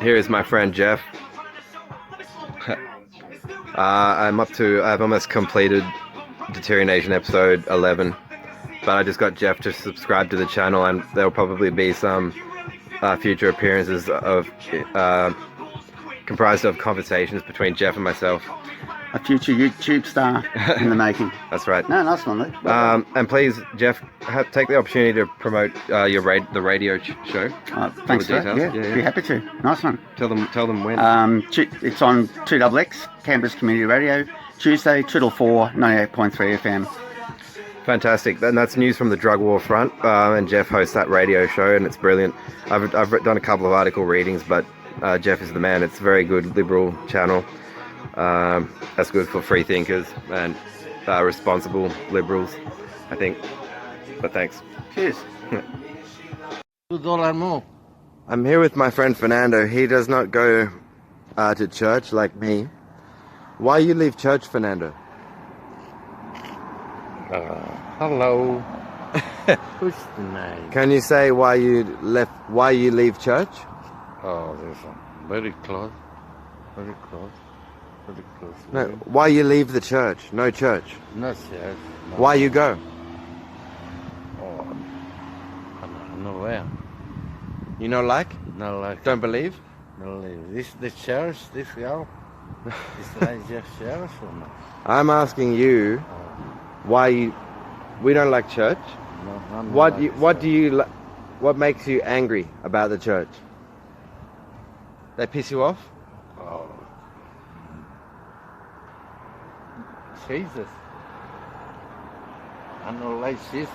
Here is my friend Jeff. I've almost completed Deterioration episode 11, but I just got Jeff to subscribe to the channel, and there'll probably be some future appearances of comprised of conversations between Jeff and myself. A future YouTube star in the making. That's right. No, nice one, Luke. Well and please, Jeff, take the opportunity to promote the radio show. thanks for that. Yeah, be happy to. Nice one. Tell them when. It's on 2XX, Canberra's Community Radio, Tuesday, 2 till 4, 98.3 FM. Fantastic. And that's news from the drug war front. And Jeff hosts that radio show, and it's brilliant. I've done a couple of article readings, but Jeff is the man. It's a very good liberal channel. That's good for free thinkers and responsible liberals, I think. But thanks. Cheers. $2 more. I'm here with my friend Fernando. He does not go to church like me. Why you leave church, Fernando? Hello. Who's the name? Can you say why you leave church? Oh, this one. Very close. Very close. Very close. No, why you leave the church? No church. Not yet. No. Why you go? Oh, nowhere. You know like? No like. Don't believe? No like. This the church. This girl. It's like just church or not? I'm asking you why we don't like church. No, I'm What like what makes you angry about the church? They piss you off? Oh. Jesus. I don't like Jesus.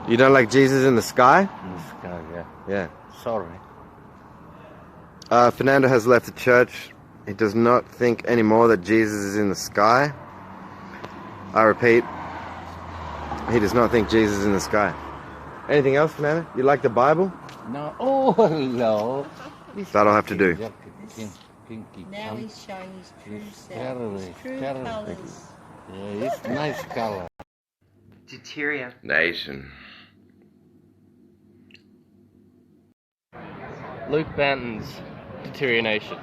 You don't like Jesus in the sky? In the sky, yeah. Yeah. Sorry. Fernando has left the church. He does not think anymore that Jesus is in the sky. I repeat, he does not think Jesus is in the sky. Anything else, Fernando? You like the Bible? No. Oh, hello. That'll have to do. Pinky. Now he's showing his true self, Terrible, his true terrible. colours. Yeah, it's nice color. Nation. Luke Banton's Deterioration.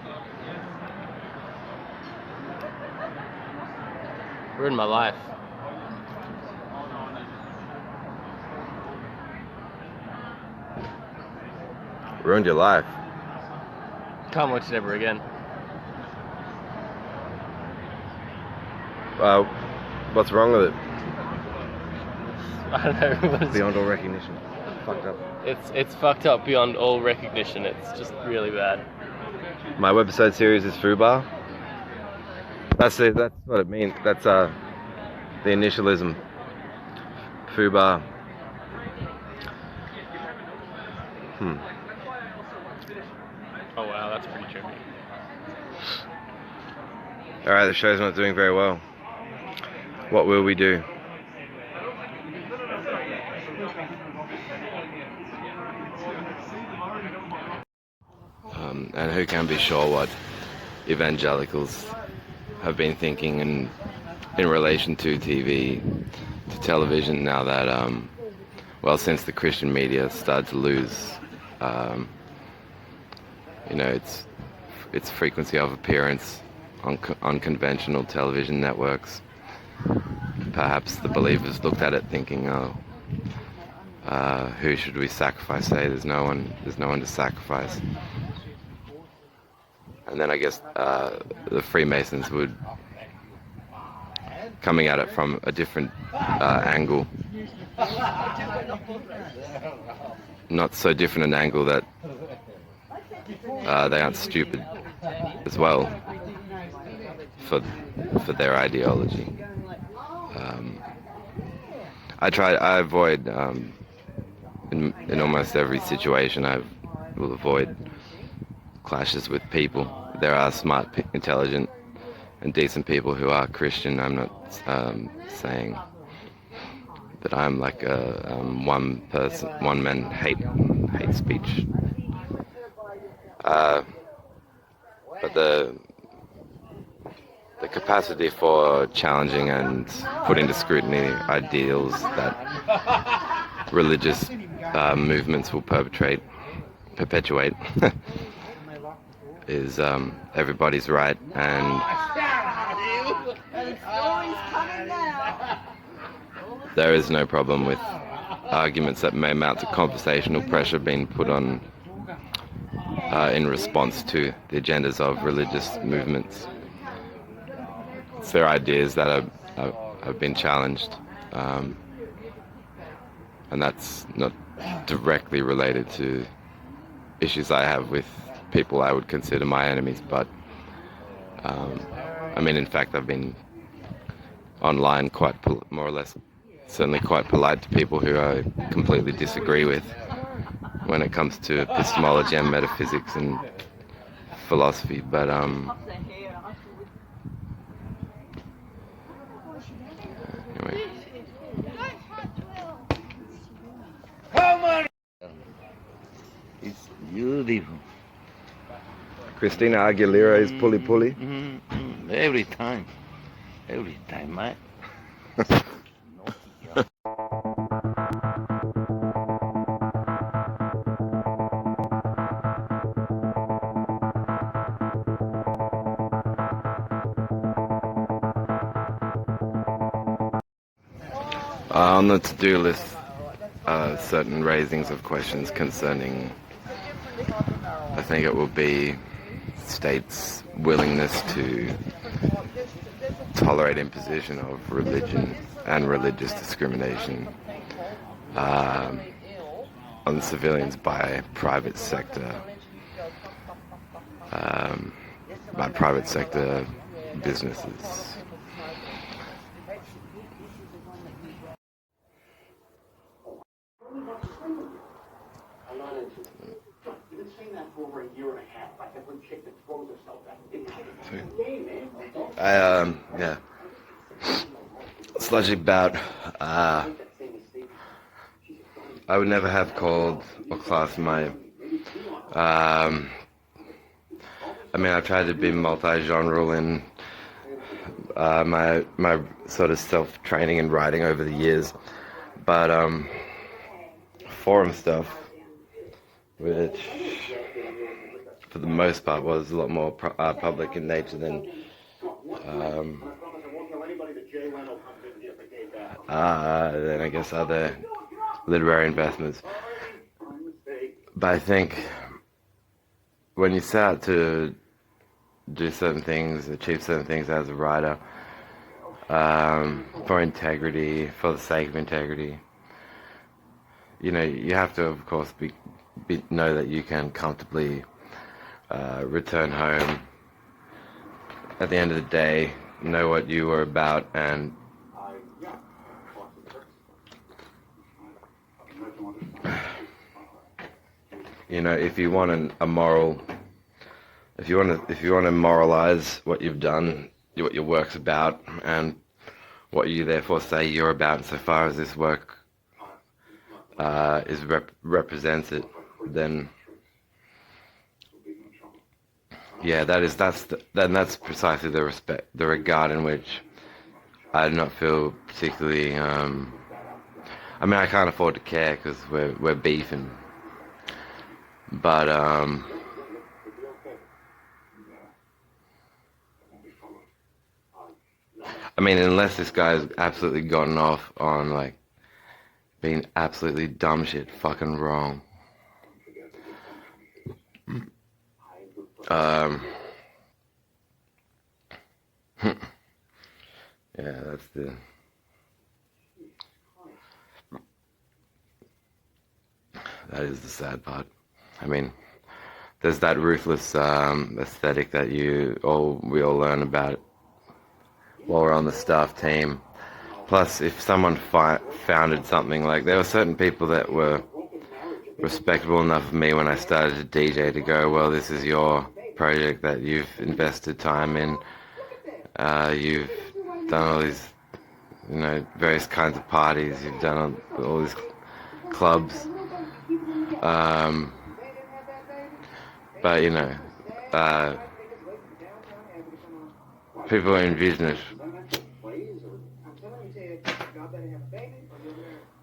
Ruined my life. Ruined your life. Can't watch it ever again. What's wrong with it? I don't know. What is Beyond all recognition. Fucked up. It's fucked up beyond all recognition. It's just really bad. My webisode series is Fubar. That's what it means. That's the initialism. Fubar. Oh wow, that's pretty trippy. Alright, the show's not doing very well. What will we do? And who can be sure what evangelicals have been thinking in relation to TV, to television, now that, since the Christian media started to lose, its frequency of appearance on conventional television networks. Perhaps the believers looked at it thinking, who should we sacrifice? Hey, there's no one to sacrifice. And then I guess the Freemasons would coming at it from a different angle. Not so different an angle that they aren't stupid as well for their ideology. I avoid in almost every situation. I will avoid clashes with people. There are smart, intelligent, and decent people who are Christian. I'm not saying that I'm like a one man hate speech. But the capacity for challenging and putting to scrutiny ideals that religious movements will perpetuate is everybody's right, and there is no problem with arguments that may amount to conversational pressure being put on in response to the agendas of religious movements. It's their ideas that have been challenged, and that's not directly related to issues I have with people I would consider my enemies, but I mean, in fact, I've been online quite more or less, certainly quite polite to people who I completely disagree with when it comes to epistemology and metaphysics and philosophy, but anyway. It's beautiful. Christina Aguilera is Puli Puli. Every time, mate. On the to-do list, certain raisings of questions concerning, I think it will be states' willingness to tolerate imposition of religion and religious discrimination on civilians by private sector businesses. Yeah. Sludgy bout. I would never have called or classed my. I mean, I've tried to be multi-genreal in my sort of self-training and writing over the years, but forum stuff, which for the most part was a lot more public in nature than then I guess other literary investments. But I think when you set out to do certain things, achieve certain things as a writer, for integrity, for the sake of integrity, you know, you have to, of course, know that you can comfortably return home at the end of the day, know what you were about, and you know, if you want a moral, if you want to moralize what you've done, what your work's about, and what you therefore say you're about, insofar as this work represents it, then yeah, that's precisely the regard in which I do not feel particularly. I mean, I can't afford to care because we're beefing, but I mean, unless this guy's absolutely gotten off on like being absolutely dumb shit, fucking wrong. Yeah, that is the sad part. I mean, there's that ruthless aesthetic that we all learn about while we're on the staff team. Plus, if someone founded something, like there were certain people that were respectable enough of me when I started to DJ to go, well, this is your project that you've invested time in. You've done all these, you know, various kinds of parties. You've done all these clubs. But, you know, people in business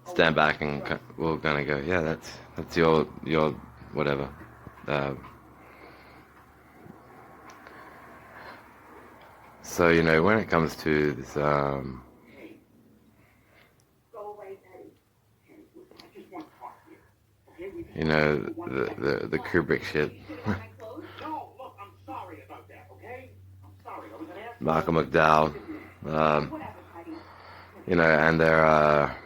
stand back and we're gonna go, yeah, that's your whatever. So, you know, when it comes to this, you know, the Kubrick shit, Malcolm McDowell, you know, and they're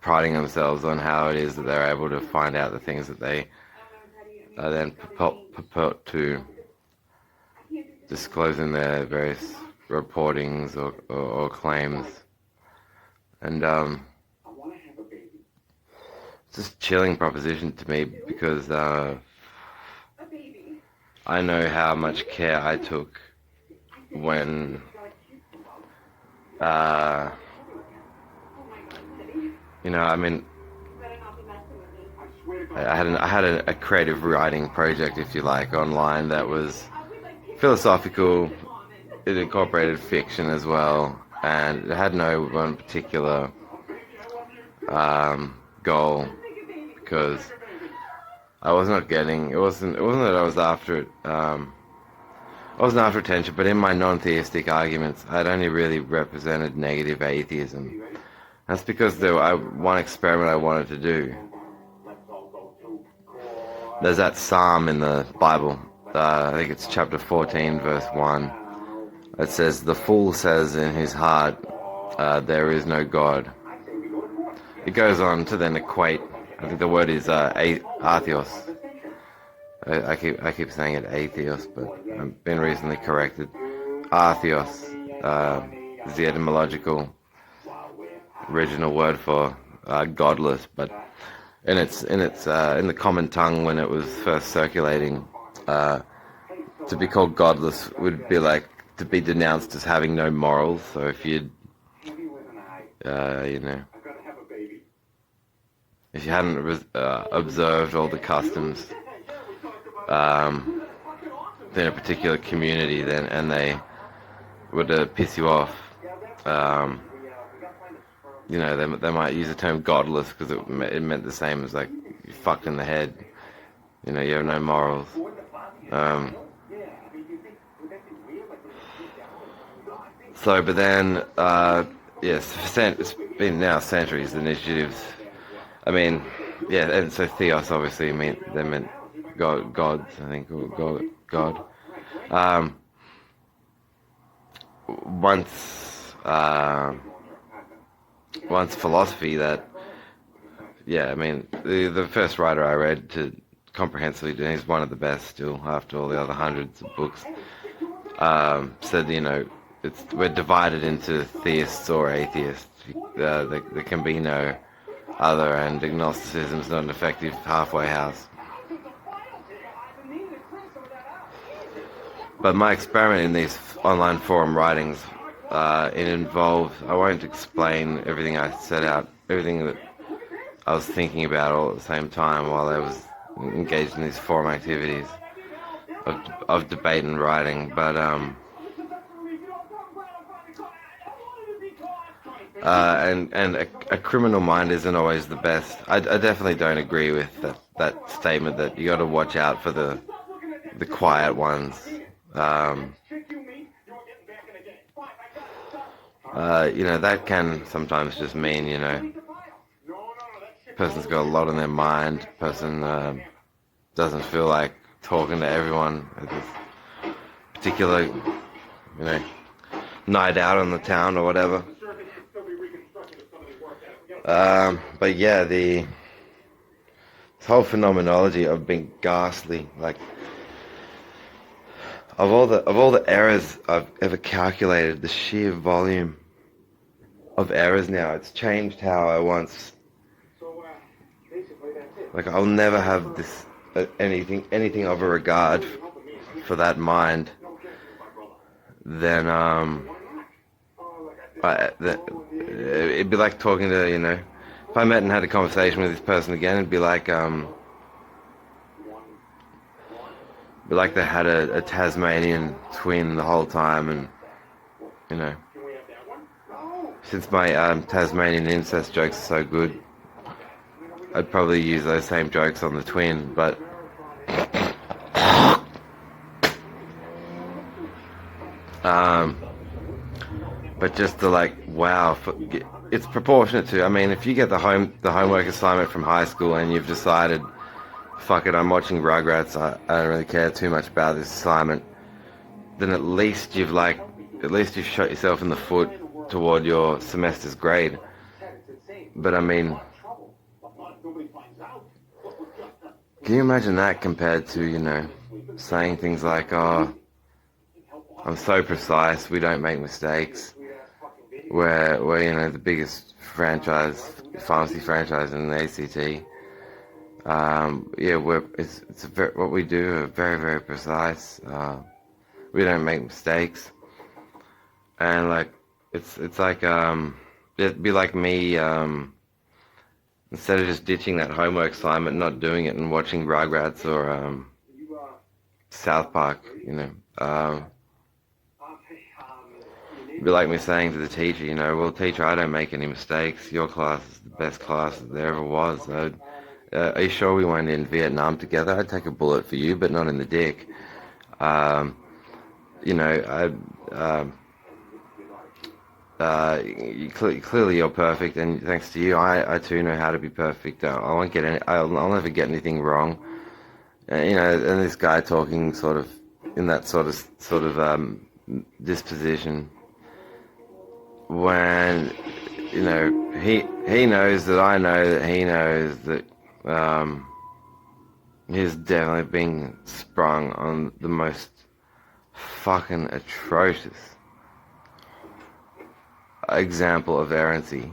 priding themselves on how it is that they're able to find out the things that they then purport to disclose in their various reportings or claims. And it's just a chilling proposition to me because I know how much care I took when you know, I mean, I had a creative writing project, if you like, online that was philosophical. It incorporated fiction as well, and it had no one particular goal, because I was not getting. It wasn't that I was after it. I wasn't after attention, but in my non-theistic arguments, I'd only really represented negative atheism. That's because there was one experiment I wanted to do. There's that psalm in the Bible. I think it's chapter 14, verse 1. It says, "The fool says in his heart, there is no God." It goes on to then equate. I think the word is Atheos. I keep saying it Atheos, but I've been recently corrected. Atheos is the etymological original word for godless, but in the common tongue when it was first circulating, to be called godless would be like to be denounced as having no morals. So if you'd you know, if you hadn't observed all the customs in a particular community, then and they would piss you off, you know, they might use the term godless because it meant the same as like you fucked in the head. You know, you have no morals. So, but then, yes, it's been now centuries, the initiatives. I mean, yeah, and so Theos obviously meant gods, I think, or God. Once philosophy that, yeah, I mean, the first writer I read to comprehensively, and he's one of the best still after all the other hundreds of books, said, you know, we're divided into theists or atheists. There can be no other, and agnosticism is not an effective halfway house. But my experiment in these online forum writings, it involved, I won't explain everything I set out, everything that I was thinking about all at the same time while I was engaged in these forum activities of debate and writing, but and a criminal mind isn't always the best. I definitely don't agree with that statement that you got to watch out for the quiet ones. You know, that can sometimes just mean, you know, person's got a lot on their mind, person doesn't feel like talking to everyone at this particular, you know, night out on the town or whatever. But yeah, this whole phenomenology of being ghastly, like, of all the errors I've ever calculated, the sheer volume of errors now, it's changed how I once, like, I'll never have this anything of a regard for that mind. Then it'd be like talking to, you know, if I met and had a conversation with this person again, it'd be like they had a Tasmanian twin the whole time, and, you know, since my Tasmanian incest jokes are so good, I'd probably use those same jokes on the twin, but Um, but just to like, wow, it's proportionate to. I mean, if you get the homework assignment from high school and you've decided, fuck it, I'm watching Rugrats. I don't really care too much about this assignment. Then at least you've shot yourself in the foot toward your semester's grade. But I mean, can you imagine that compared to, saying things like, oh, I'm so precise, we don't make mistakes. We're the biggest pharmacy franchise in the ACT. What we do are very, very precise. We don't make mistakes. And like, it's like, it'd be like me, instead of just ditching that homework assignment, not doing it and watching Rugrats or, South Park, it'd be like me saying to the teacher, well, teacher, I don't make any mistakes. Your class is the best class that there ever was. Are you sure we weren't in Vietnam together? I'd take a bullet for you, but not in the dick. Clearly you're perfect, and thanks to you, I too know how to be perfect. I'll never get anything wrong. And this guy talking sort of in that sort of disposition, when he knows that I know that he knows that he's definitely being sprung on the most fucking atrocious example of errancy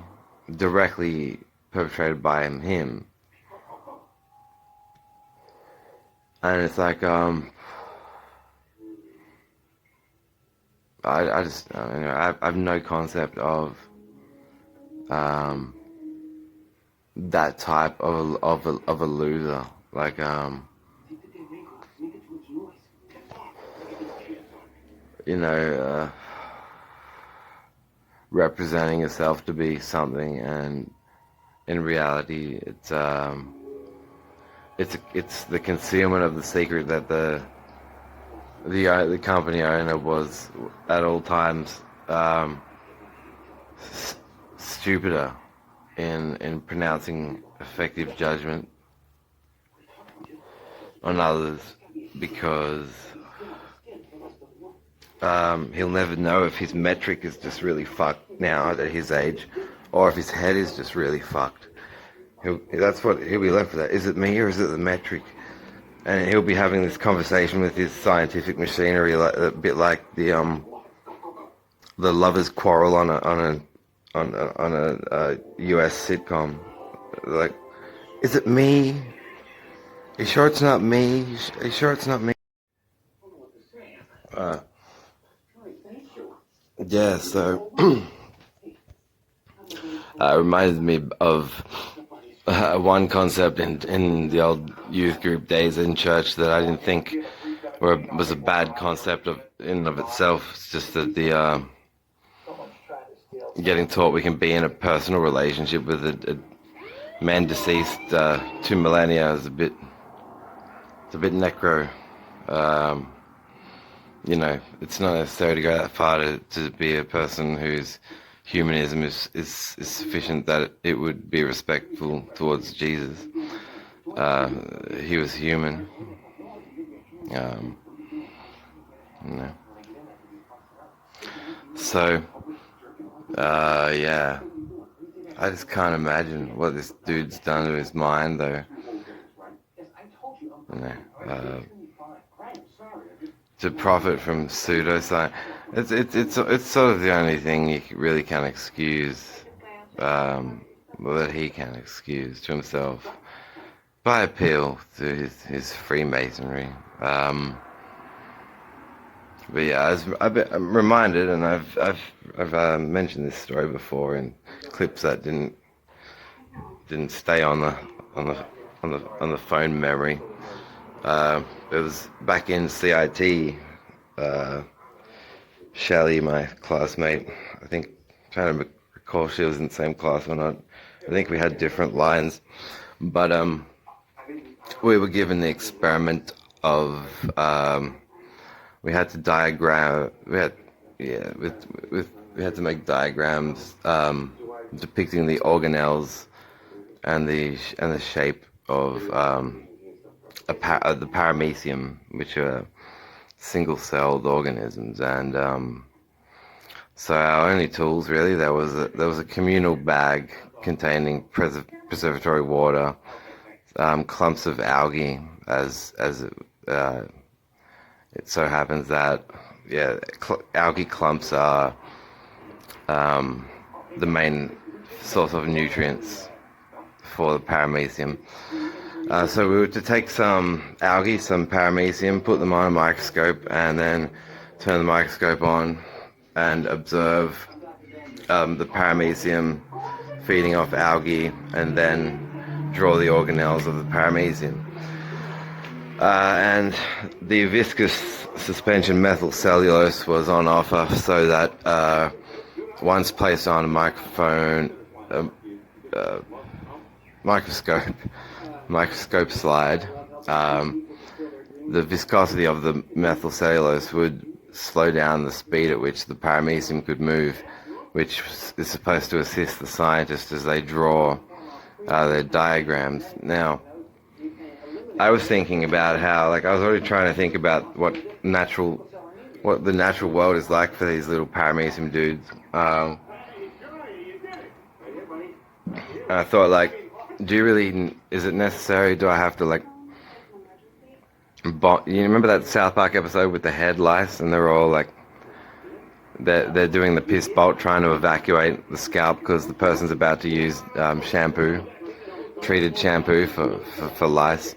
directly perpetrated by him. And it's like, I have no concept of that type of a loser. Like, representing yourself to be something, and in reality, it's the concealment of the secret that the company owner was at all times stupider in pronouncing effective judgment on others, because he'll never know if his metric is just really fucked now at his age, or if his head is just really fucked. He'll be left with that. Is it me or is it the metric? And he'll be having this conversation with his scientific machinery, a bit like the lovers' quarrel on a US sitcom. Like, is it me? Are you sure it's not me? Are you sure it's not me? Yeah, so it reminds me of one concept in the old youth group days in church that I didn't think was a bad concept in and of itself. It's just that the getting taught we can be in a personal relationship with a man deceased 2 millennia is a bit necro. It's not necessary to go that far to be a person whose humanism is sufficient that it would be respectful towards Jesus. He was human. So, yeah. I just can't imagine what this dude's done to his mind, though. To profit from pseudoscience, it's sort of the only thing you really can excuse, that he can excuse to himself by appeal to his Freemasonry. But yeah, I'm reminded, and I've mentioned this story before in clips that didn't stay on the phone memory. It was back in CIT. Shelley, my classmate, I think, trying to recall if she was in the same class or not. I think we had different lines, but we were given the experiment of we had to diagram. yeah, with we had to make diagrams depicting the organelles and the shape of the paramecium, which are single-celled organisms, and so our only tools really there was a communal bag containing preservatory water, clumps of algae, it so happens that algae clumps are the main source of nutrients for the paramecium. So we were to take some algae, some paramecium, put them on a microscope, and then turn the microscope on and observe the paramecium feeding off algae, and then draw the organelles of the paramecium. And the viscous suspension methyl cellulose was on offer, so that once placed on a microscope slide, the viscosity of the methyl cellulose would slow down the speed at which the paramecium could move, which is supposed to assist the scientists as they draw their diagrams. Now, I was thinking about how, I was already trying to think about what the natural world is like for these little paramecium dudes. And I thought, is it necessary? Do I have to, you remember that South Park episode with the head lice, and they're all they're doing the piss bolt, trying to evacuate the scalp because the person's about to use treated shampoo for lice.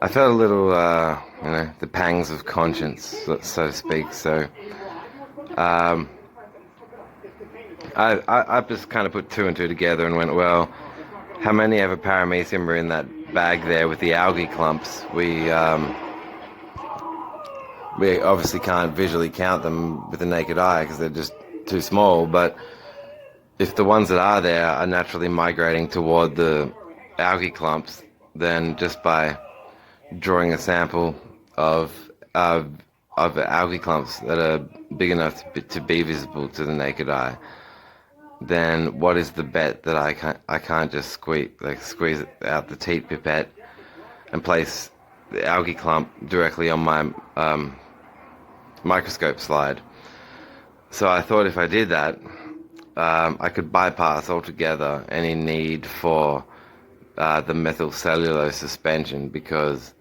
I felt a little, the pangs of conscience, so to speak. So I just kind of put two and two together and went, well, how many ever paramecium were in that bag there with the algae clumps? We obviously can't visually count them with the naked eye because they're just too small, but if the ones that are there are naturally migrating toward the algae clumps, then just by drawing a sample of algae clumps that are big enough to be visible to the naked eye, then what is the bet that I can't just squeeze out the teat pipette and place the algae clump directly on my microscope slide? So I thought if I did that, I could bypass altogether any need for the methyl cellulose suspension, because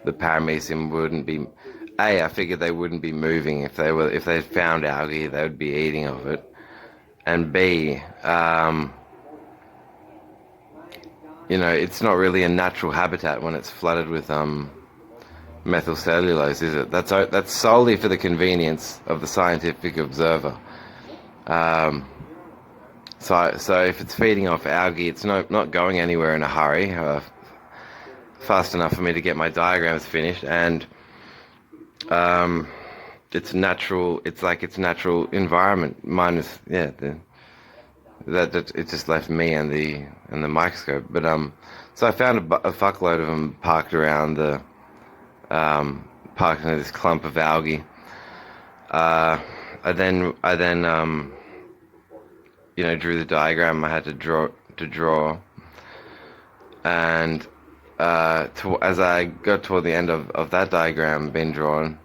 the paramecium wouldn't be. I figured they wouldn't be moving if they found algae, they would be eating of it, and B, it's not really a natural habitat when it's flooded with methyl cellulose, is it? That's solely for the convenience of the scientific observer. So if it's feeding off algae, it's not going anywhere in a hurry, fast enough for me to get my diagrams finished, and it's natural. It's like its natural environment minus that it just left me and the microscope. But so I found a fuckload of them parked around parked in this clump of algae. I then drew the diagram I had to draw, and as I got toward the end of that diagram being drawn,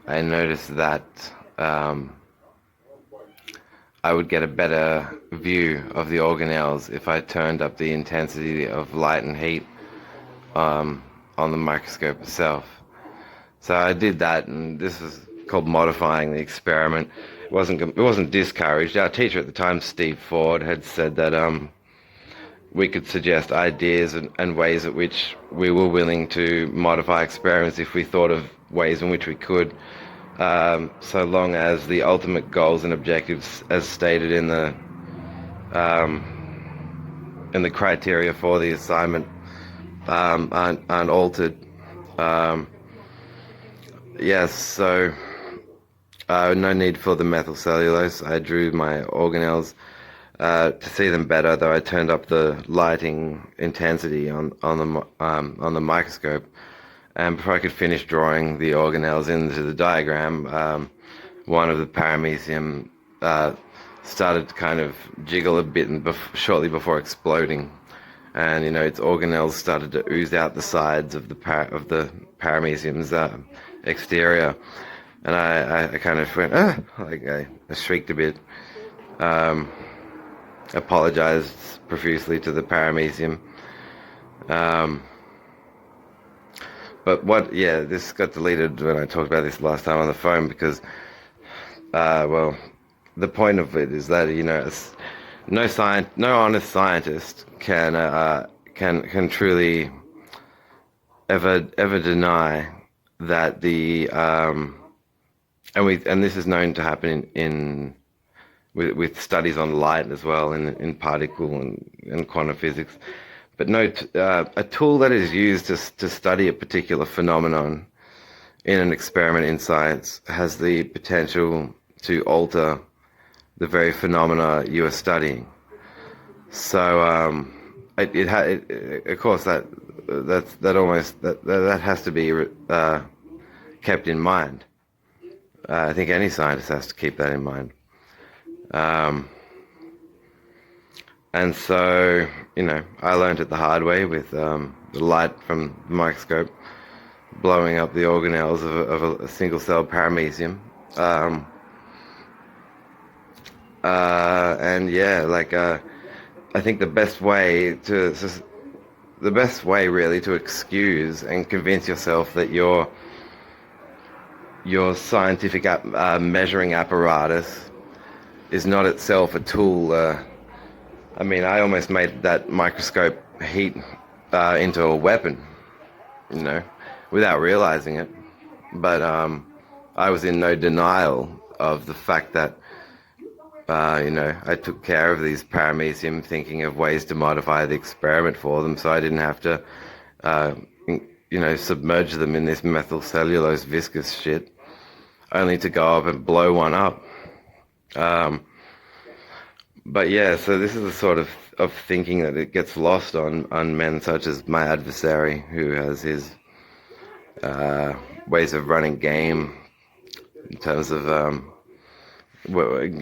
I noticed that I would get a better view of the organelles if I turned up the intensity of light and heat on the microscope itself. So I did that, and this is called modifying the experiment. It wasn't discouraged. Our teacher at the time, Steve Ford, had said that we could suggest ideas and ways at which we were willing to modify experiments if we thought of ways in which we could, so long as the ultimate goals and objectives, as stated in the criteria for the assignment, aren't altered. Yes, so no need for the methyl cellulose. I drew my organelles to see them better, though I turned up the lighting intensity on the microscope. And before I could finish drawing the organelles into the diagram, one of the paramecium started to kind of jiggle a bit and shortly before exploding, and its organelles started to ooze out the sides of the paramecium's exterior, and I kind of went like I shrieked a bit, apologized profusely to the paramecium. But this got deleted when I talked about this last time on the phone because, well, the point of it is that no honest scientist can truly ever deny that and this is known to happen with studies on light as well in particle and quantum physics. But a tool that is used to study a particular phenomenon in an experiment in science has the potential to alter the very phenomena you are studying. So, of course, that has to be kept in mind. I think any scientist has to keep that in mind. And so, I learned it the hard way with the light from the microscope blowing up the organelles of a single-cell paramecium. I think the best way really to excuse and convince yourself that your scientific measuring apparatus is not itself a tool. I almost made that microscope heat into a weapon, without realizing it. But I was in no denial of the fact that, I took care of these paramecium, thinking of ways to modify the experiment for them, so I didn't have to, submerge them in this methylcellulose viscous shit, only to go up and blow one up. But yeah, so this is the sort of thinking that it gets lost on men such as my adversary, who has his ways of running game in terms of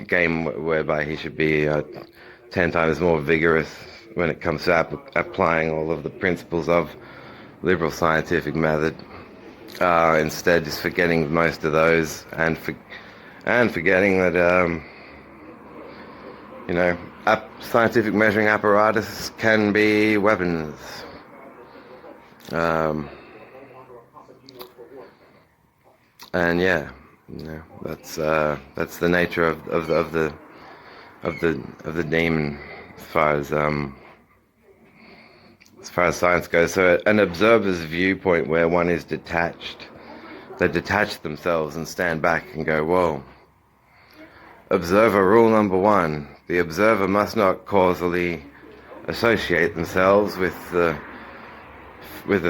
game whereby he should be 10 times more vigorous when it comes to applying all of the principles of liberal scientific method. Instead, just forgetting most of those and forgetting that scientific measuring apparatus can be weapons. And yeah, that's the nature of the demon as far as science goes. So an observer's viewpoint where one is detached, they detach themselves and stand back and go, whoa. Observer rule number 1: the observer must not causally associate themselves with the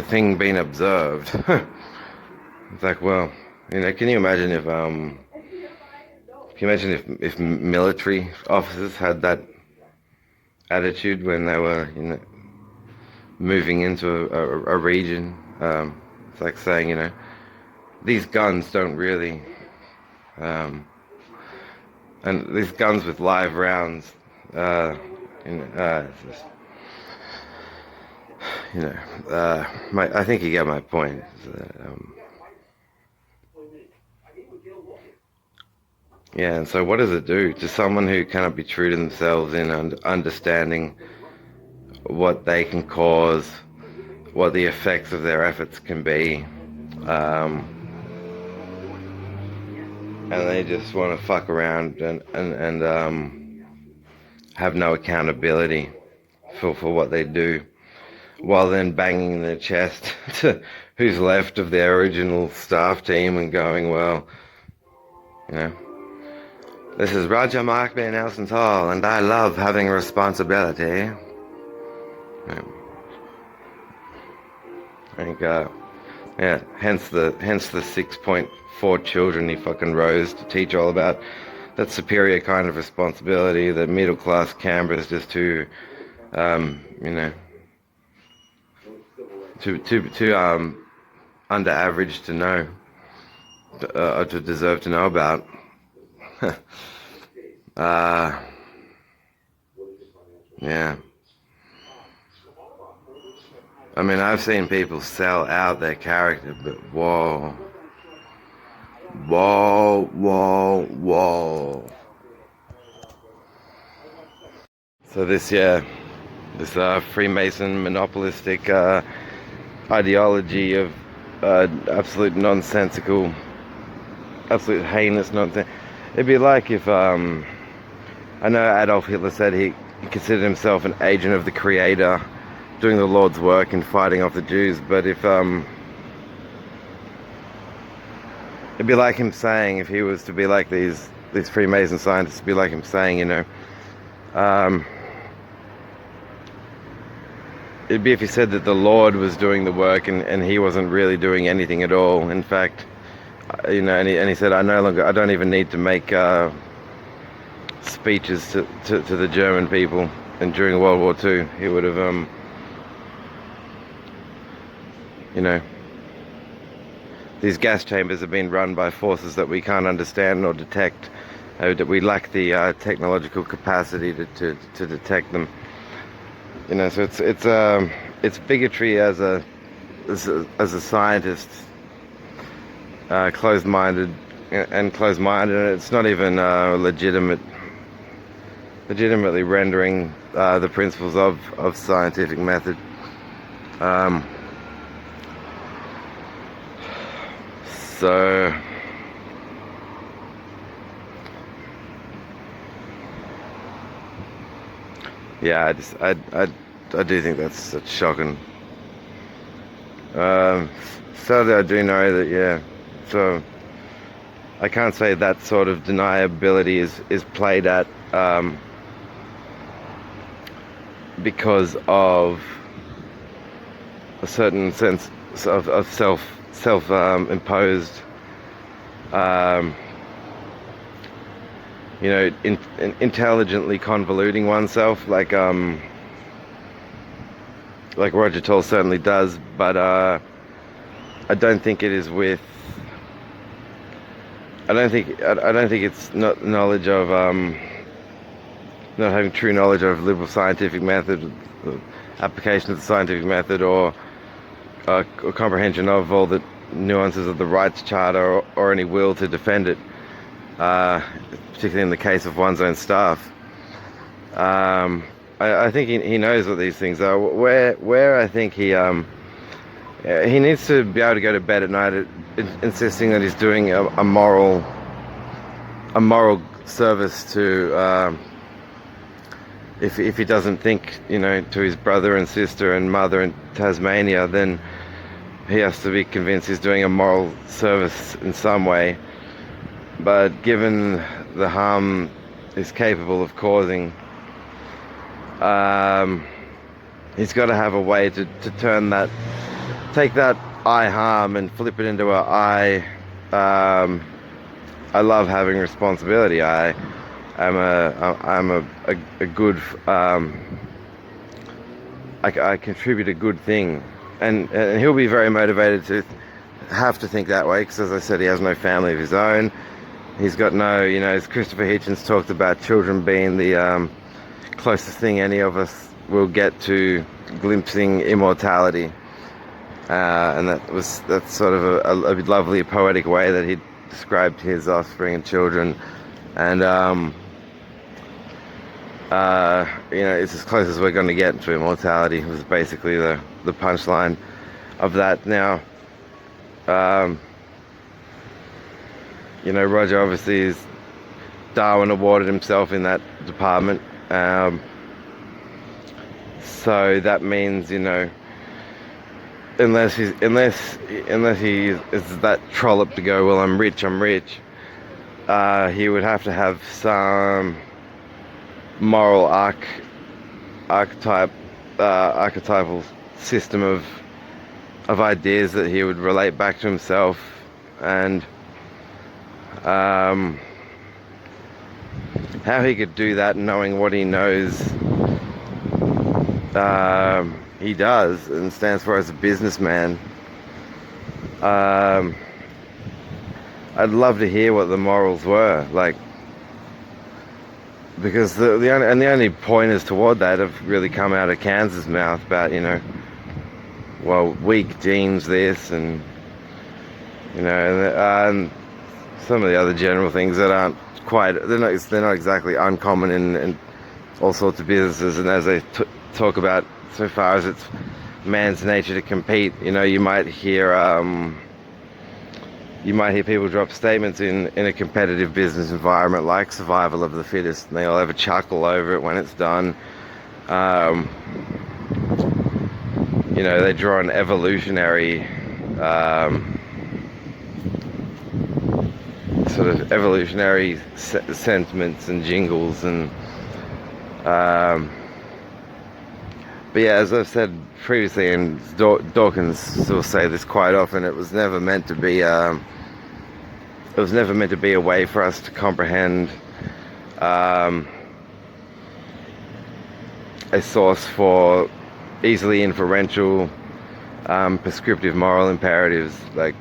thing being observed. It's like, well, can you imagine if military officers had that attitude when they were moving into a region? It's like saying, these guns don't really and these guns with live rounds, it's just, I think you get my point. Yeah, and so what does it do to someone who cannot be true to themselves in understanding what they can cause, what the effects of their efforts can be, and they just want to fuck around and have no accountability for what they do, while then banging their chest to who's left of their original staff team and going, well, this is Roger Mark B. Nelson's Hall, and I love having responsibility. I think, hence the 6.4 children he fucking rose to teach all about that superior kind of responsibility that middle class Canberra is just too under average to know, or to deserve to know about. Yeah. I mean, I've seen people sell out their character, but whoa. Whoa, whoa, whoa. So this Freemason monopolistic ideology of absolute nonsensical, absolute heinous nonsense. It'd be like if, I know Adolf Hitler said he considered himself an agent of the Creator, doing the Lord's work and fighting off the Jews, but if, it'd be like him saying, if he was to be like these Freemason scientists, it'd be like him saying, you know, it'd be if he said that the Lord was doing the work and he wasn't really doing anything at all. In fact, you know, and he said, I don't even need to make speeches to the German people. And during World War II, he would have, you know, these gas chambers have been run by forces that we can't understand or detect. That we lack the technological capacity to detect them. You know, so it's bigotry as a scientist, closed-minded, and it's not even legitimately rendering the principles of scientific method. So yeah, I do think that's such shocking. Sadly, I do know that, yeah. So I can't say that sort of deniability is played at because of a certain sense of self imposed, you know, intelligently convoluting oneself, like Roger Toll certainly does, but I don't think it is with. I don't think it's not knowledge of not having true knowledge of liberal scientific method, application of the scientific method, or comprehension of all the nuances of the rights charter, or any will to defend it, particularly in the case of one's own staff. I think he knows what these things are. Where I think he needs to be able to go to bed at night insisting that he's doing a moral service to, if he doesn't think, you know, to his brother and sister and mother in Tasmania, then he has to be convinced he's doing a moral service in some way. But given the harm he's capable of causing, he's got to have a way to turn that, take that I harm and flip it into a I love having responsibility. I'm a good, I contribute a good thing, and he'll be very motivated to have to think that way, because, as I said, he has no family of his own. He's got no, you know, as Christopher Hitchens talked about, children being the closest thing any of us will get to glimpsing immortality, and that's sort of a lovely poetic way that he described his offspring and children, and you know, it's as close as we're going to get to immortality, was basically the punchline of that. Now, you know, Roger obviously is Darwin awarded himself in that department, so that means, you know, unless he is that trollop to go, well, I'm rich, he would have to have some moral archetypal system of ideas that he would relate back to himself, and how he could do that knowing what he knows he does and stands for as a businessman. I'd love to hear what the morals were. Like, because the only pointers toward that have really come out of Kansas' mouth about, you know, well, weak genes this, and you know, and some of the other general things that aren't quite, they're not exactly uncommon in all sorts of businesses. And as they talk about, so far as it's man's nature to compete, you know, you might hear people drop statements in a competitive business environment like survival of the fittest, and they all have a chuckle over it when it's done. You know, they draw an evolutionary sort of evolutionary sentiments and jingles, and but yeah, as I've said previously, and Dawkins will say this quite often, it was never meant to be a way for us to comprehend a source for easily inferential prescriptive moral imperatives like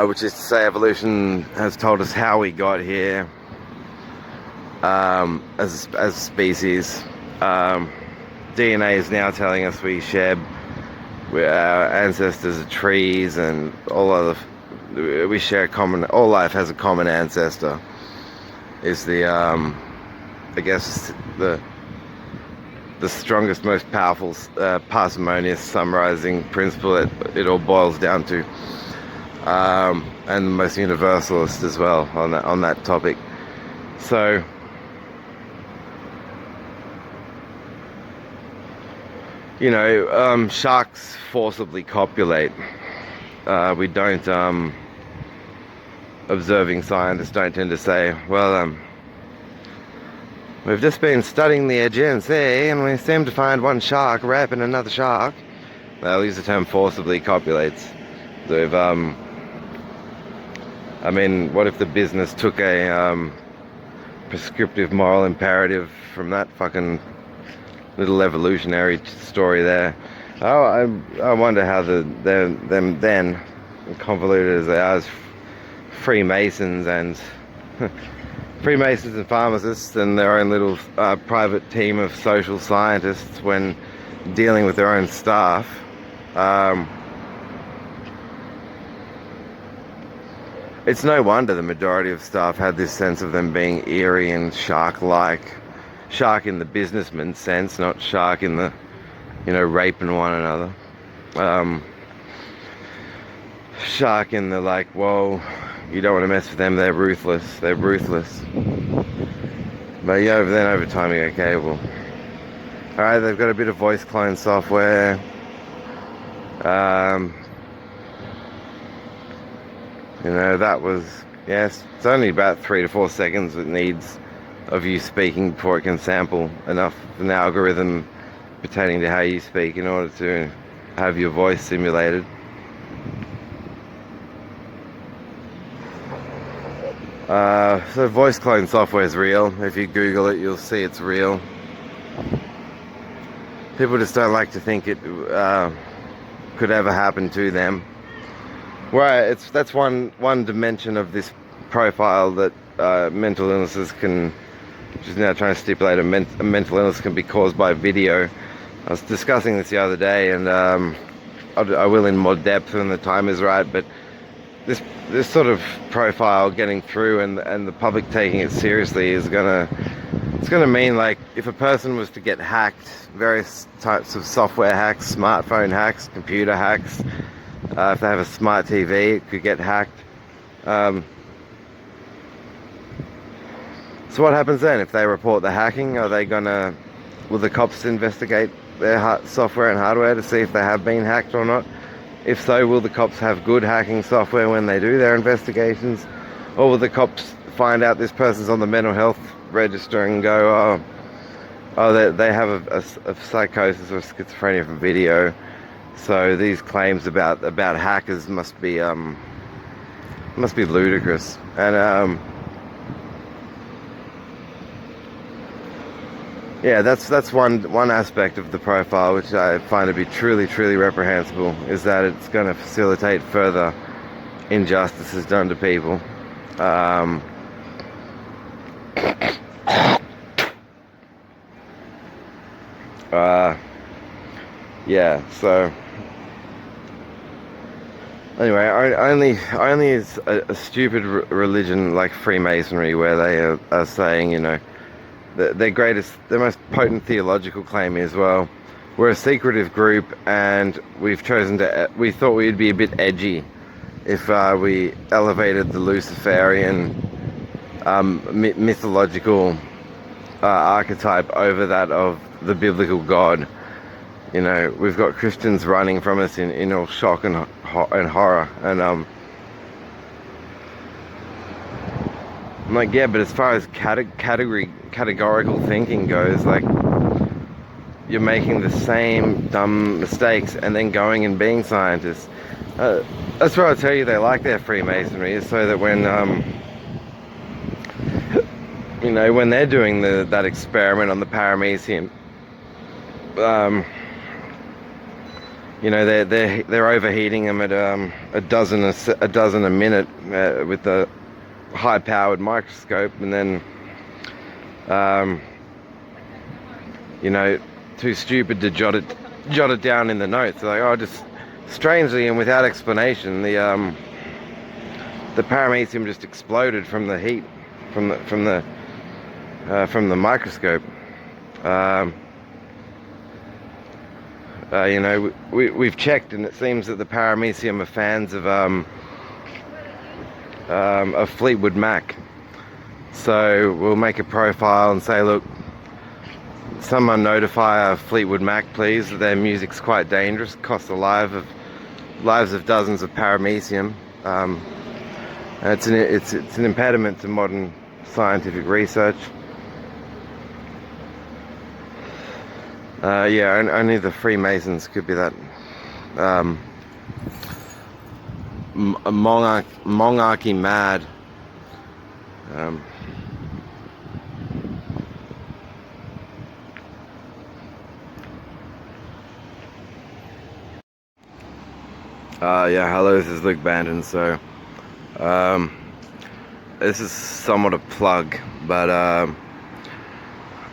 which is to say, evolution has told us how we got here as a species. DNA is now telling us we share, our ancestors are trees, and we share all life has a common ancestor, is the I guess the strongest, most powerful, parsimonious summarizing principle that it all boils down to. And the most universalist as well on that topic. So you know, sharks forcibly copulate. We don't observing scientists don't tend to say, well, we've just been studying the Aegean Sea and we seem to find one shark raping another shark. They'll use the term forcibly copulates. So if I mean, what if the business took a prescriptive moral imperative from that fucking little evolutionary story there? Oh, I wonder how them then, convoluted as they are, as Freemasons and pharmacists and their own little private team of social scientists, when dealing with their own staff, it's no wonder the majority of staff had this sense of them being eerie and shark-like. Shark in the businessman sense, not shark in the, you know, raping one another. Shark in the like, whoa, you don't want to mess with them, they're ruthless. But yeah, then over time you go, okay, well, alright, they've got a bit of voice clone software. You know, that was, yes, it's only about 3 to 4 seconds it needs of you speaking before it can sample enough of an algorithm pertaining to how you speak in order to have your voice simulated. So voice clone software is real. If you Google it, you'll see it's real. People just don't like to think it could ever happen to them. Right, that's one dimension of this profile that mental illnesses can, which is now trying to stipulate a mental illness can be caused by video. I was discussing this the other day, and I will in more depth when the time is right, but this sort of profile getting through and the public taking it seriously is gonna mean, like, if a person was to get hacked, various types of software hacks, smartphone hacks, computer hacks, if they have a smart TV, it could get hacked. So what happens then if they report the hacking? Will the cops investigate their software and hardware to see if they have been hacked or not? If so, will the cops have good hacking software when they do their investigations? Or will the cops find out this person's on the mental health register and go, oh, they have a psychosis or schizophrenia from video, so these claims about hackers must be ludicrous. And Yeah, that's one aspect of the profile which I find to be truly reprehensible, is that it's going to facilitate further injustices done to people. Yeah, so anyway, only is a stupid religion like Freemasonry, where they are saying, you know, their most potent theological claim is, well, we're a secretive group and we thought we'd be a bit edgy if we elevated the Luciferian mythological archetype over that of the biblical God. You know, we've got Christians running from us in all shock and horror, and I'm like, yeah, but as far as categorical thinking goes, like, you're making the same dumb mistakes and then going and being scientists. That's why I tell you they like their Freemasonry, is so that when you know, when they're doing that experiment on the paramecium, you know, they're overheating them at a dozen a minute with the high-powered microscope, and then you know, too stupid to jot it down in the notes. Like, oh, just strangely and without explanation, the paramecium just exploded from the heat from the microscope. You know, we've checked, and it seems that the paramecium are fans of Fleetwood Mac. So we'll make a profile and say, look, someone notify Fleetwood Mac, please, that their music's quite dangerous, costs the lives of dozens of paramecium. And it's an impediment to modern scientific research. Yeah, only the Freemasons could be that monarchy mad. Yeah, hello, this is Luke Bandon. So this is somewhat a plug, but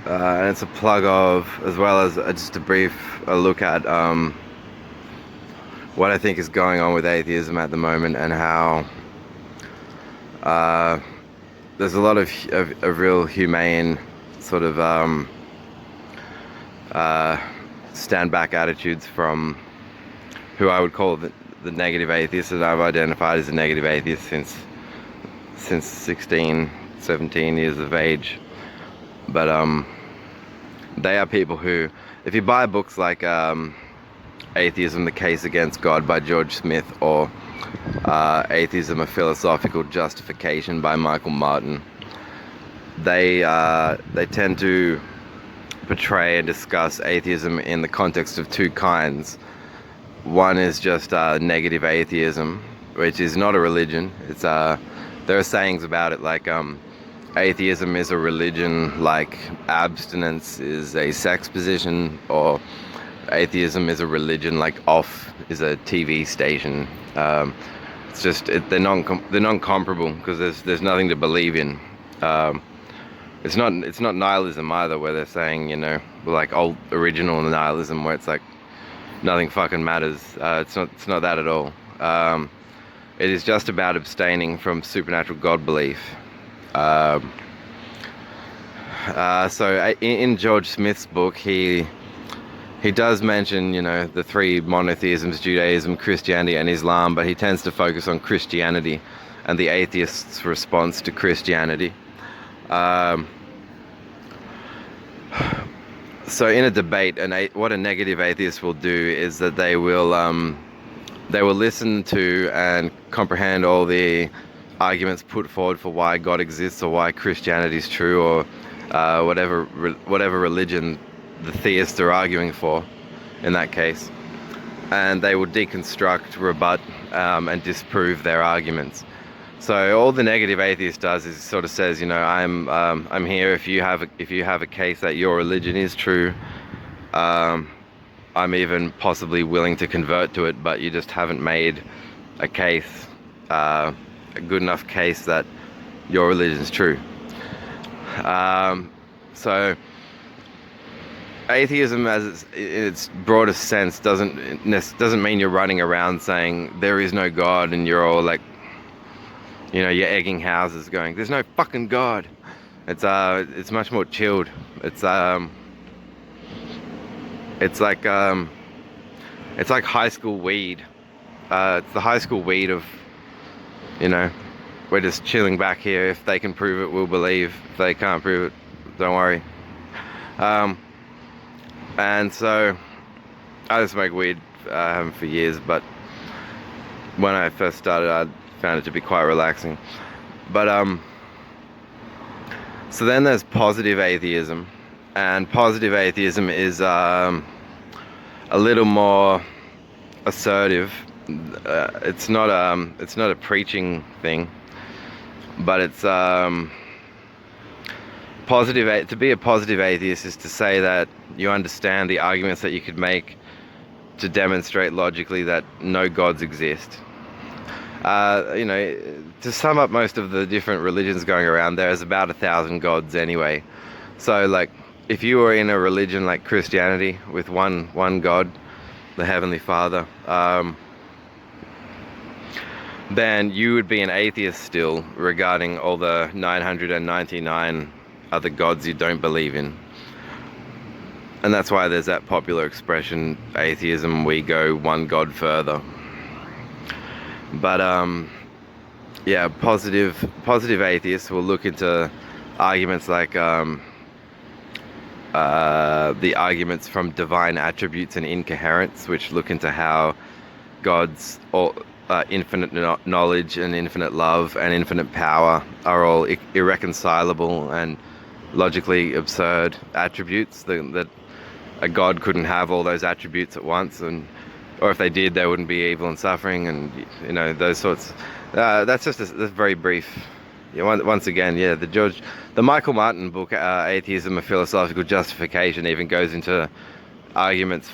and it's a plug of, as well as just a brief look at what I think is going on with atheism at the moment, and how there's a lot of real humane sort of stand back attitudes from who I would call the negative atheists, and I've identified as a negative atheist since 16, 17 years of age. But they are people who, if you buy books like Atheism, The Case Against God by George Smith, or Atheism, A Philosophical Justification by Michael Martin, they tend to portray and discuss atheism in the context of two kinds. One is just negative atheism, which is not a religion. It's there are sayings about it like atheism is a religion, like abstinence is a sex position, or atheism is a religion, like off is a TV station. It's just they're non-comparable, because there's nothing to believe in. It's not nihilism either, where they're saying, you know, like old original nihilism, where it's like nothing fucking matters. It's not that at all. It is just about abstaining from supernatural God belief. So in George Smith's book, he does mention, you know, the three monotheisms: Judaism, Christianity, and Islam, but he tends to focus on Christianity and the atheists' response to Christianity. So in a debate, what a negative atheist will do is that they will listen to and comprehend all the arguments put forward for why God exists, or why Christianity is true, or whatever religion the theists are arguing for in that case, and they will deconstruct, rebut, and disprove their arguments. So all the negative atheist does is sort of says, you know, I'm here if you have a case that your religion is true. I'm even possibly willing to convert to it, but you just haven't made a case, a good enough case that your religion is true. So atheism, as its broadest sense, doesn't mean you're running around saying there is no God and you're all like, you know, you're egging houses going, there's no fucking God. It's much more chilled. It's like high school weed. It's the high school weed of, you know, we're just chilling back here. If they can prove it, we'll believe. If they can't prove it, don't worry. And so I just smoke weed. I haven't for years, but when I first started, I found it to be quite relaxing. But so then there's positive atheism, and positive atheism is a little more assertive. It's not a preaching thing, but it's positive. To be a positive atheist is to say that you understand the arguments that you could make to demonstrate logically that no gods exist. You know, to sum up most of the different religions going around, there's about 1,000 gods anyway. So like, if you were in a religion like Christianity with one God, the Heavenly Father, then you would be an atheist still regarding all the 999 other gods you don't believe in. And that's why there's that popular expression, atheism, we go one God further. But yeah, positive atheists will look into arguments like the arguments from divine attributes and incoherence, which look into how God's infinite knowledge and infinite love and infinite power are all irreconcilable and logically absurd attributes, that a God couldn't have all those attributes at once, or if they did, they wouldn't be evil and suffering, and you know, those sorts. That's just a very brief. Yeah, once again, yeah, the Michael Martin book, Atheism: A Philosophical Justification, even goes into arguments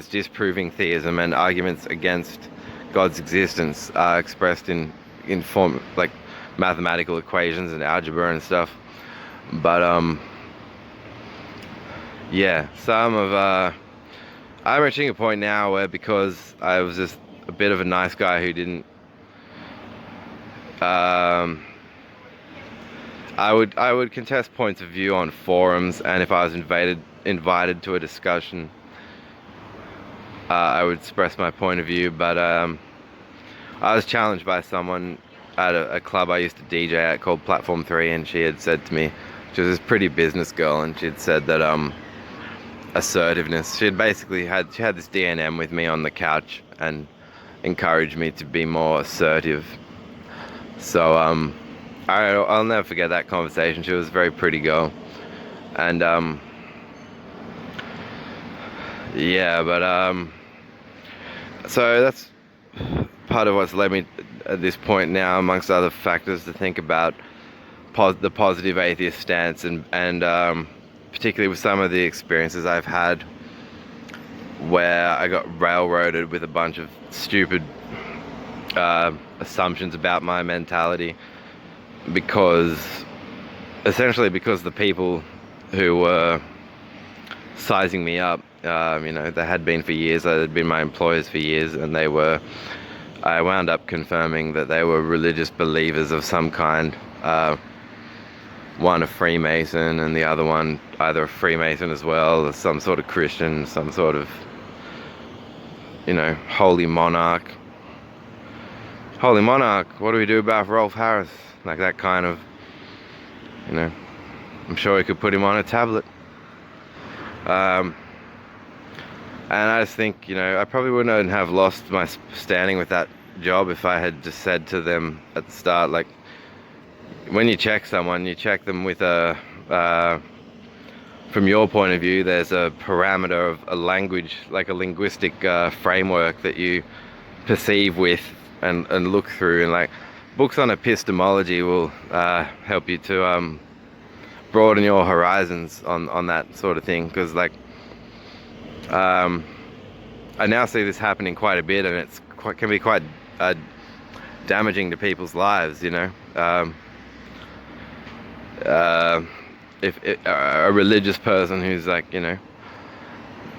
disproving theism and arguments against God's existence, expressed in form like mathematical equations and algebra and stuff. But yeah, I'm reaching a point now where, because I was just a bit of a nice guy who didn't I would contest points of view on forums, and if I was invited to a discussion, I would express my point of view. But I was challenged by someone at a club I used to DJ at called Platform 3, and she had said to me, she was this pretty business girl, and she had said that assertiveness, she had this DNM with me on the couch and encouraged me to be more assertive. So I'll never forget that conversation. She was a very pretty girl, and yeah, but so that's part of what's led me at this point now, amongst other factors, to think about the positive atheist stance, and particularly with some of the experiences I've had where I got railroaded with a bunch of stupid assumptions about my mentality, essentially because the people who were sizing me up, you know, they had been for years, they had been my employers for years, and I wound up confirming that they were religious believers of some kind. One a Freemason, and the other one either a Freemason as well, or some sort of Christian, some sort of, you know, holy monarch. Holy monarch, what do we do about Rolf Harris? Like that kind of, you know, I'm sure we could put him on a tablet. And I just think, you know, I probably wouldn't have lost my standing with that job if I had just said to them at the start, like, when you check someone, you check them with from your point of view, there's a parameter of a language, like a linguistic framework that you perceive with and look through, and like books on epistemology will help you to broaden your horizons on that sort of thing, because like I now see this happening quite a bit, and can be quite damaging to people's lives, you know. If a religious person who's like, you know,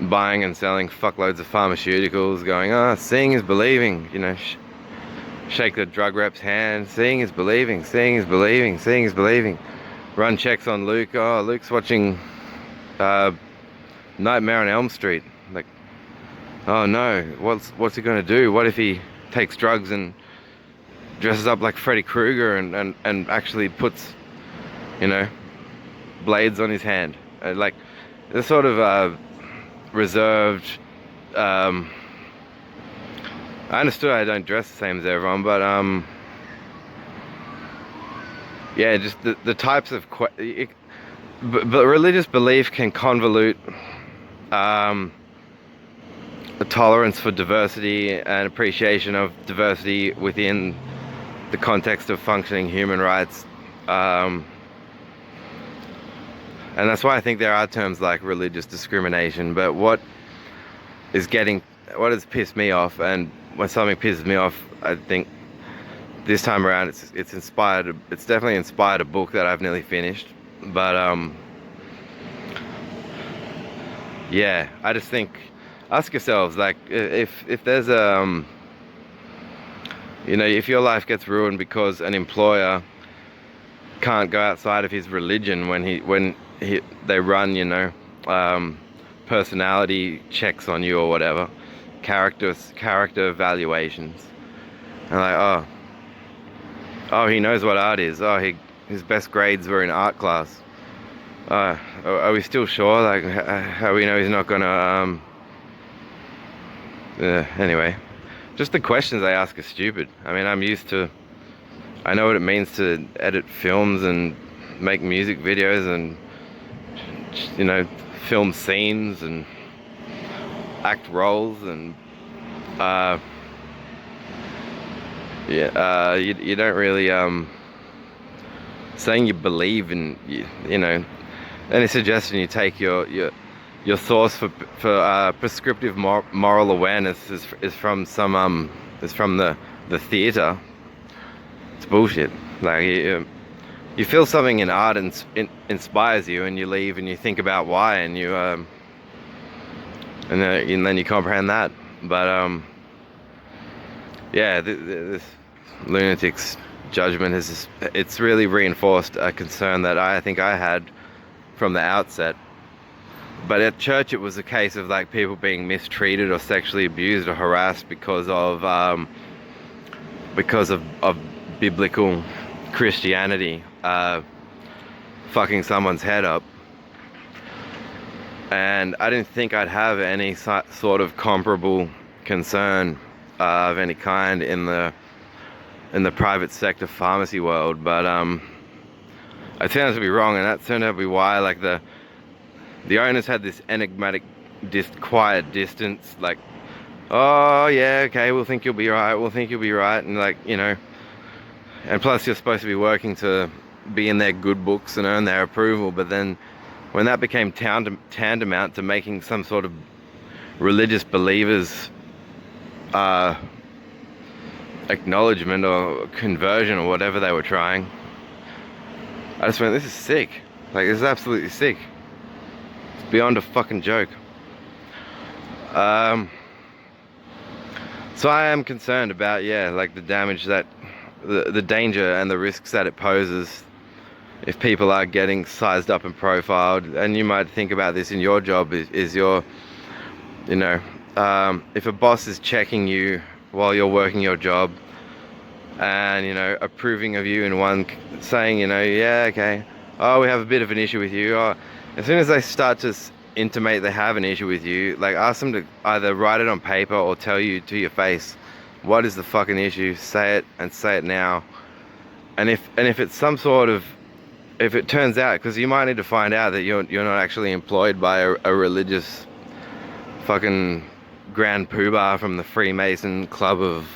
buying and selling fuckloads of pharmaceuticals, going, oh, seeing is believing, you know, shake the drug rep's hand, seeing is believing, seeing is believing, seeing is believing. Run checks on Luke, oh, Luke's watching Nightmare on Elm Street. Like, oh no, what's he gonna do? What if he takes drugs and dresses up like Freddy Krueger and actually puts, you know, blades on his hand? Like, the sort of reserved, I understood I don't dress the same as everyone, but yeah, just the types of but religious belief can convolute a tolerance for diversity and appreciation of diversity within the context of functioning human rights, and that's why I think there are terms like religious discrimination. But what has pissed me off, and when something pisses me off, I think this time around it's definitely inspired a book that I've nearly finished. But yeah, I just think, ask yourselves, like, if there's you know, if your life gets ruined because an employer can't go outside of his religion when they run, you know, personality checks on you or whatever, character evaluations, and like, oh, he knows what art is. Oh, his best grades were in art class. Are we still sure? Like, how we know he's not gonna anyway, just the questions they ask are stupid. I mean, I know what it means to edit films and make music videos and, you know, film scenes and act roles, and yeah, you don't really saying you believe in, you know, any suggestion you take your source for prescriptive moral awareness is from the theater. It's bullshit. Like, you feel something in art and it inspires you, and you leave and you think about why, and you and then you comprehend that. But yeah, this lunatic's judgment it's really reinforced a concern that I think I had from the outset. But at church, it was a case of like people being mistreated or sexually abused or harassed because of biblical Christianity fucking someone's head up. And I didn't think I'd have any sort of comparable concern of any kind in the private sector pharmacy world, but I turned out to be wrong, and that turned out to be why, like, the owners had this enigmatic, quiet distance, like, oh yeah, okay, we'll think you'll be right, and, like, you know, and plus you're supposed to be working to be in their good books and earn their approval. But then when that became tantamount to making some sort of religious believers acknowledgement or conversion or whatever they were trying, I just went, this is sick. Like, this is absolutely sick. It's beyond a fucking joke. So I am concerned about, yeah, like the damage that the danger and the risks that it poses if people are getting sized up and profiled. And you might think about this in your job, is your, you know, if a boss is checking you while you're working your job and, you know, approving of you in one, saying, you know, yeah, okay, oh, we have a bit of an issue with you. Oh, as soon as they start to intimate they have an issue with you, like, ask them to either write it on paper or tell you to your face, what is the fucking issue? Say it, and say it now. And if it's some sort of, if it turns out, because you might need to find out that you're not actually employed by a religious fucking grand poobah from the Freemason club of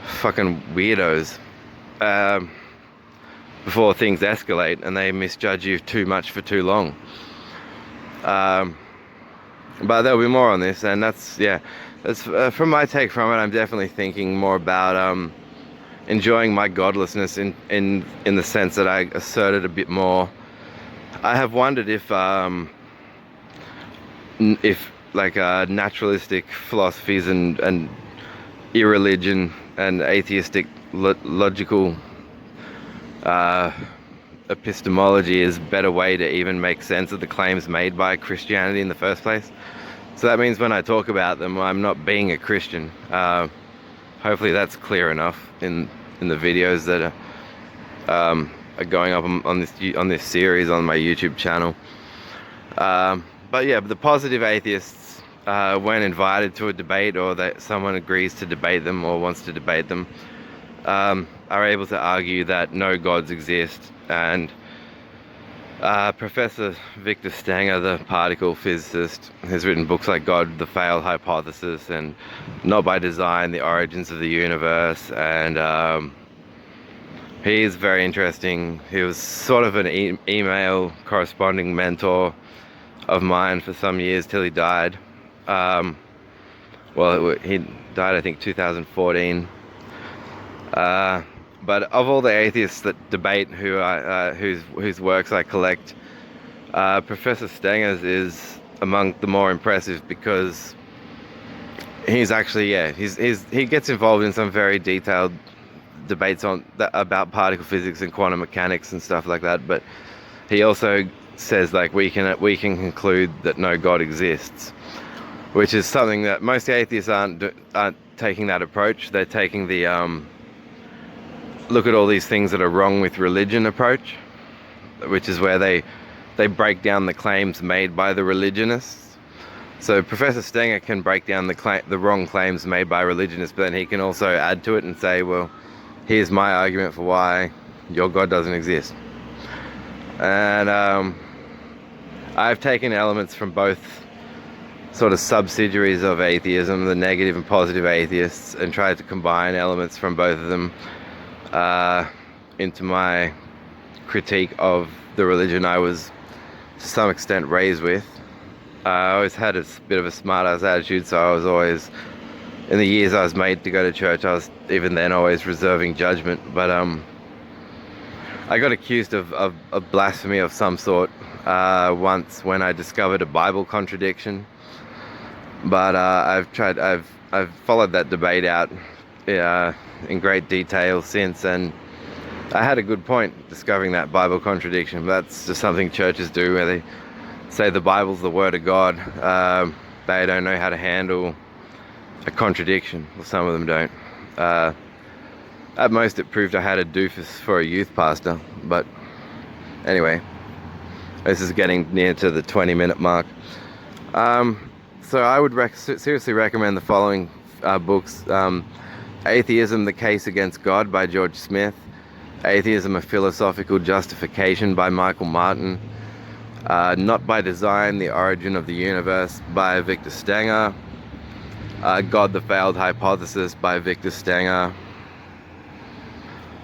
fucking weirdos before things escalate and they misjudge you too much for too long. But there'll be more on this, and that's from my take from it. I'm definitely thinking more about enjoying my godlessness in the sense that I assert it a bit more. I have wondered if like naturalistic philosophies and irreligion and atheistic logical epistemology is a better way to even make sense of the claims made by Christianity in the first place. So that means when I talk about them, I'm not being a Christian. Hopefully that's clear enough in the videos that are going up on this series on my YouTube channel. But yeah, the positive atheists, when invited to a debate, or that someone agrees to debate them or wants to debate them, are able to argue that no gods exist. And Professor Victor Stenger, the particle physicist, has written books like God, the Failed Hypothesis, and Not by Design, The Origins of the Universe, and he is very interesting. He was sort of an email corresponding mentor of mine for some years till he died. Well, he died I think 2014. But of all the atheists that debate whose works I collect, Professor Stenger's is among the more impressive, because he's actually, he gets involved in some very detailed debates about particle physics and quantum mechanics and stuff like that. But he also says, like, we can conclude that no God exists, which is something that most atheists aren't taking that approach. They're taking the look at all these things that are wrong with religion approach, which is where they break down the claims made by the religionists. So Professor Stenger can break down the wrong claims made by religionists, but then he can also add to it and say, well, here's my argument for why your God doesn't exist. And I've taken elements from both sort of subsidiaries of atheism, the negative and positive atheists, and tried to combine elements from both of them into my critique of the religion I was to some extent raised with. I always had a bit of a smart-ass attitude, so I was always, in the years I was made to go to church, I was even then always reserving judgment. But I got accused of blasphemy of some sort once when I discovered a Bible contradiction. But I've followed that debate out in great detail since, and I had a good point discovering that Bible contradiction. That's just something churches do, where they say the Bible's the word of God. They don't know how to handle a contradiction. Well, some of them don't. At most it proved I had a doofus for a youth pastor. But anyway, this is getting near to the 20-minute mark. So I would seriously recommend the following books. Atheism, The Case Against God by George Smith. Atheism, A Philosophical Justification by Michael Martin. Not by Design, The Origin of the Universe by Victor Stenger. God, the Failed Hypothesis by Victor Stenger.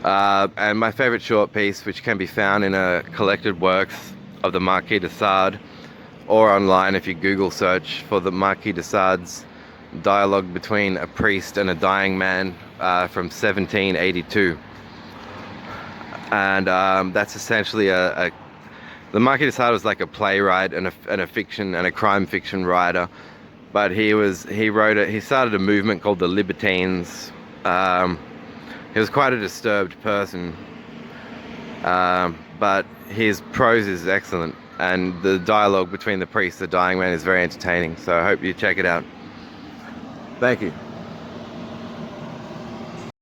And my favorite short piece, which can be found in a collected works of the Marquis de Sade, or online if you Google search for the Marquis de Sade's dialogue between a priest and a dying man from 1782. And that's essentially the Marquis de Sade was like a playwright and a fiction and a crime fiction writer, but he started a movement called the Libertines. He was quite a disturbed person, but his prose is excellent, and the dialogue between the priest and the dying man is very entertaining, so I hope you check it out. Thank you.